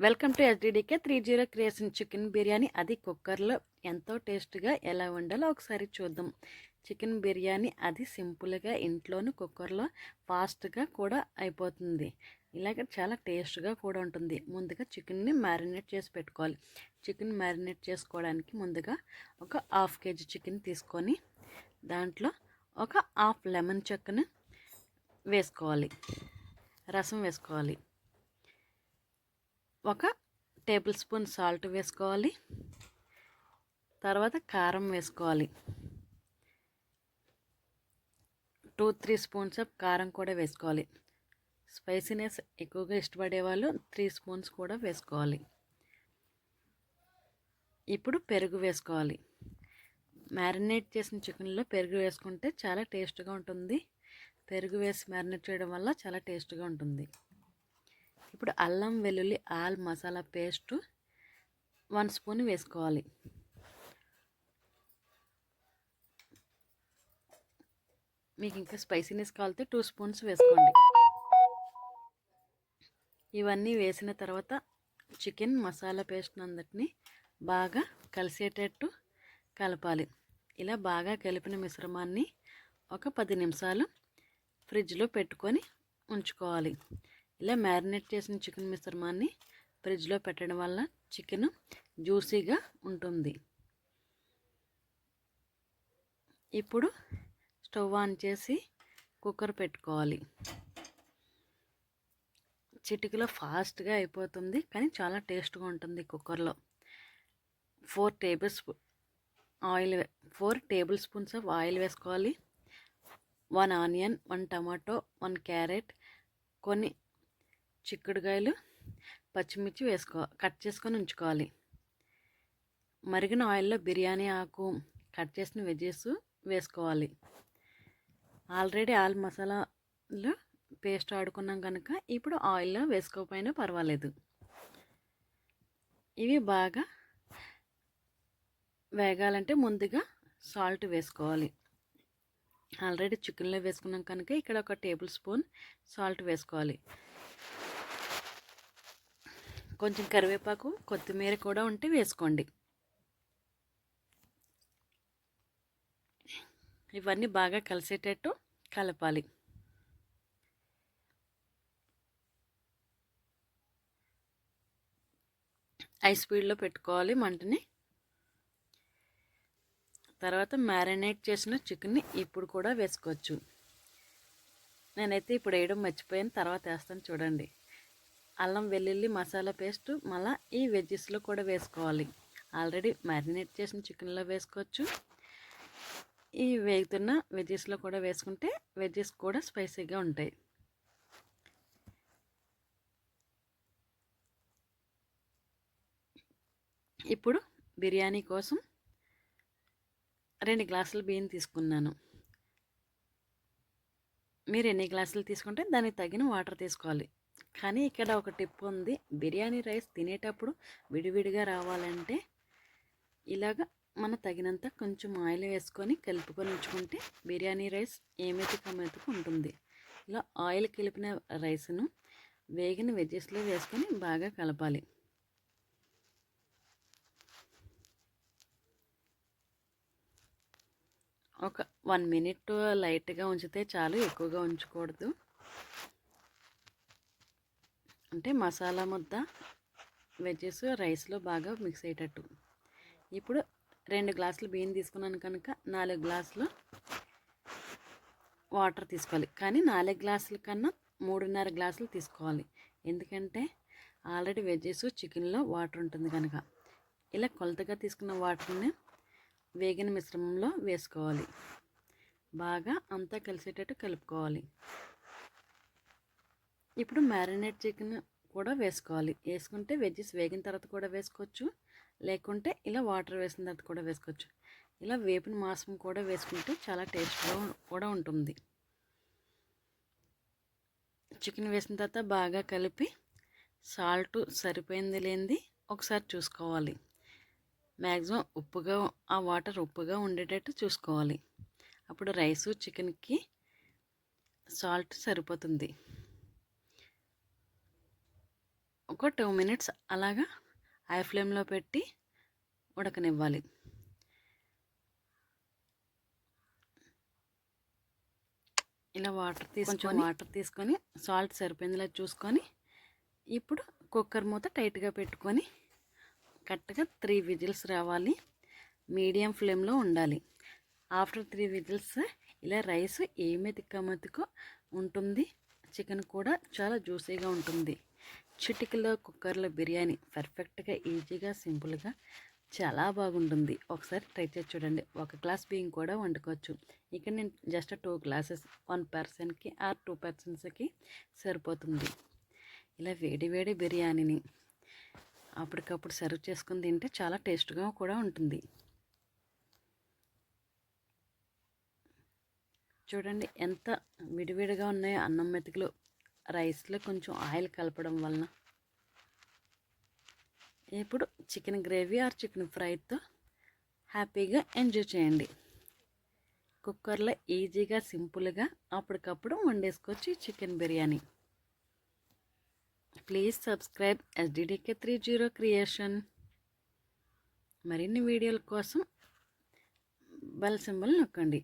Welcome to ఎస్డిడికే 30 creation chicken biryani. అది కుక్కర్లో ఎంతో టేస్ట్గా ఎలా వండాలో ఒకసారి చూద్దాం. చికెన్ బిర్యానీ అది సింపుల్గా ఇంట్లోని కుక్కర్లో ఫాస్ట్గా కూడా అయిపోతుంది. ఇలాగ చాలా టేస్ట్గా కూడా ఉంటుంది. ముందుగా చికెన్ని మ్యారినేట్ చేసి పెట్టుకోవాలి. చికెన్ మ్యారినేట్ చేసుకోవడానికి ముందుగా ఒక హాఫ్ కేజీ చికెన్ తీసుకొని దాంట్లో ఒక హాఫ్ లెమన్ చెక్కను వేసుకోవాలి. రసం వేసుకోవాలి. ఒక టేబుల్ స్పూన్ సాల్ట్ వేసుకోవాలి. తర్వాత కారం వేసుకోవాలి. 2-3 స్పూన్స్ ఆఫ్ కారం కూడా వేసుకోవాలి. స్పైసీనెస్ ఎక్కువగా ఇష్టపడే వాళ్ళు 3 స్పూన్స్ కూడా వేసుకోవాలి. ఇప్పుడు పెరుగు వేసుకోవాలి. మ్యారినేట్ చేసిన చికెన్లో పెరుగు వేసుకుంటే చాలా టేస్ట్గా ఉంటుంది. పెరుగు వేసి మ్యారినేట్ చేయడం వల్ల చాలా టేస్ట్గా ఉంటుంది. ఇప్పుడు అల్లం వెల్లుల్లి ఆల్ మసాలా పేస్ట్ 1 స్పూన్ వేసుకోవాలి. మీకు ఇంకా స్పైసీనెస్ కావాలితే 2 స్పూన్స్ వేసుకోండి. ఇవన్నీ వేసిన తర్వాత చికెన్ మసాలా పేస్ట్ అంతటిని బాగా కలిసేటట్టు కలపాలి. ఇలా బాగా కలిపిన మిశ్రమాన్ని ఒక 10 నిమిషాలు ఫ్రిడ్జ్లో పెట్టుకొని ఉంచుకోవాలి. ఇలా మ్యారినేట్ చేసిన చికెన్ మిశ్రమాన్ని ఫ్రిడ్జ్లో పెట్టడం వల్ల చికెన్ జ్యూసీగా ఉంటుంది. ఇప్పుడు స్టవ్ ఆన్ చేసి కుక్కర్ పెట్టుకోవాలి. చిటికలో ఫాస్ట్గా అయిపోతుంది, కానీ చాలా టేస్ట్గా ఉంటుంది కుక్కర్లో. 4 టేబుల్ స్పూన్స్ ఆఫ్ ఆయిల్ వేసుకోవాలి. 1 ఆనియన్, 1 టమాటో, 1 క్యారెట్, కొన్ని చిక్కుడుకాయలు, పచ్చిమిర్చి కట్ చేసుకొని ఉంచుకోవాలి. మరిగిన ఆయిల్లో బిర్యానీ ఆకు, కట్ చేసిన వెజ్జెస్ వేసుకోవాలి. ఆల్రెడీ ఆల్ మసాలాలు పేస్ట్ ఆడుకున్నాం కనుక ఇప్పుడు ఆయిల్లో వేసుకోకపోయినా పర్వాలేదు. ఇవి బాగా వేగాలంటే ముందుగా సాల్ట్ వేసుకోవాలి. ఆల్రెడీ చికెన్లో వేసుకున్నాం కనుక ఇక్కడ ఒక టేబుల్ స్పూన్ సాల్ట్ వేసుకోవాలి. కొంచెం కరివేపాకు, కొత్తిమీర కూడా ఉంటే వేసుకోండి. ఇవన్నీ బాగా కలిసేటట్టు కలపాలి. హై స్పీడ్లో పెట్టుకోవాలి మంటని. తర్వాత మ్యారినేట్ చేసిన చికెన్ని ఇప్పుడు కూడా వేసుకోవచ్చు. నేనైతే ఇప్పుడు వేయడం మర్చిపోయాను, తర్వాత వేస్తాను చూడండి. అల్లం వెల్లుల్లి మసాలా పేస్ట్ మళ్ళీ ఈ వెజ్జెస్లో కూడా వేసుకోవాలి. ఆల్రెడీ మ్యారినేట్ చేసిన చికెన్లో వేసుకోవచ్చు. ఈ వేగుతున్న వెజ్జెస్లో కూడా వేసుకుంటే వెజ్జెస్ కూడా స్పైసీగా ఉంటాయి. ఇప్పుడు బిర్యానీ కోసం 2 గ్లాసుల బియ్యం తీసుకున్నాను. మీరు ఎన్ని గ్లాసులు తీసుకుంటే దానికి తగిన వాటర్ తీసుకోవాలి. కానీ ఇక్కడ ఒక టిప్ ఉంది. బిర్యానీ రైస్ తినేటప్పుడు విడివిడిగా రావాలంటే ఇలాగ మన తగినంత కొంచెం ఆయిల్ వేసుకొని కలుపుకొని ఉంచుకుంటే బిర్యానీ రైస్ ఏ మెతుకు ఉంటుంది. ఇలా ఆయిల్ కలిపిన రైస్ను వేగిన వెజ్జెస్లో వేసుకొని బాగా కలపాలి. ఒక 1 మినిట్ లైట్గా ఉంచితే చాలు, ఎక్కువగా ఉంచకూడదు. అంటే మసాలా ముద్ద వెజ్జెస్ రైస్లో బాగా మిక్స్ అయ్యేటట్టు. ఇప్పుడు 2 గ్లాసులు బియ్యం తీసుకున్నాను కనుక 4 గ్లాసులు వాటర్ తీసుకోవాలి. కానీ 4 గ్లాసుల కన్నా 3.5 గ్లాసులు తీసుకోవాలి. ఎందుకంటే ఆల్రెడీ వెజ్జెస్ చికెన్లో వాటర్ ఉంటుంది కనుక. ఇలా కొలతగా తీసుకున్న వాటర్ని వేగిన మిశ్రమంలో వేసుకోవాలి. బాగా అంతా కలిసేటట్టు కలుపుకోవాలి. ఇప్పుడు మ్యారినేట్ చికెన్ కూడా వేసుకోవాలి. వేసుకుంటే వెజ్జెస్ వేగిన తర్వాత కూడా వేసుకోవచ్చు, లేకుంటే ఇలా వాటర్ వేసిన తర్వాత కూడా వేసుకోవచ్చు. ఇలా వేపిన మాంసం కూడా వేసుకుంటే చాలా టేస్ట్గా కూడా ఉంటుంది. చికెన్ వేసిన తర్వాత బాగా కలిపి సాల్ట్ సరిపోయింది లేనిది ఒకసారి చూసుకోవాలి. మ్యాక్సిమం ఆ వాటర్ ఉప్పుగా ఉండేటట్టు చూసుకోవాలి. అప్పుడు రైసు చికెన్కి సాల్ట్ సరిపోతుంది. ఒక 2 మినిట్స్ అలాగా హై ఫ్లేమ్లో పెట్టి ఉడకనివ్వాలి. ఇలా కొంచెం వాటర్ తీసుకొని సాల్ట్ సరిపోయిందిలా చూసుకొని ఇప్పుడు కుక్కర్ మూత టైట్గా పెట్టుకొని కరెక్ట్గా 3 విజిల్స్ రావాలి. మీడియం ఫ్లేమ్లో ఉండాలి. ఆఫ్టర్ 3 విజిల్స్ ఇలా రైస్ ఏ మెతికో ఉంటుంది. చికెన్ కూడా చాలా జ్యూసీగా ఉంటుంది. చిటికలో కుక్కర్లో బిర్యానీ పర్ఫెక్ట్గా, ఈజీగా, సింపుల్గా చాలా బాగుంటుంది. ఒకసారి ట్రై చేసి చూడండి. 1 గ్లాస్ బియ్యం కూడా వండుకోవచ్చు. ఇక్కడ నేను జస్ట్ 2 గ్లాసెస్ 1 పర్సన్కి ఆర్ 2 పర్సన్స్కి సరిపోతుంది. ఇలా వేడి వేడి బిర్యానీని అప్పటికప్పుడు సర్వ్ చేసుకుని తింటే చాలా టేస్ట్గా కూడా ఉంటుంది. చూడండి ఎంత విడివిడిగా ఉన్నాయో అన్నం మెతుకులు. రైస్లో కొంచెం ఆయిల్ కలపడం వలన. ఇప్పుడు చికెన్ గ్రేవీ ఆర్ చికెన్ ఫ్రైతో హ్యాపీగా ఎంజాయ్ చేయండి. కుక్కర్లో ఈజీగా, సింపుల్గా అప్పటికప్పుడు వండేసుకోవచ్చు chicken biryani. Please subscribe SDDK30 creation. మరిన్ని వీడియోల కోసం బెల్ సింబల్ నొక్కండి.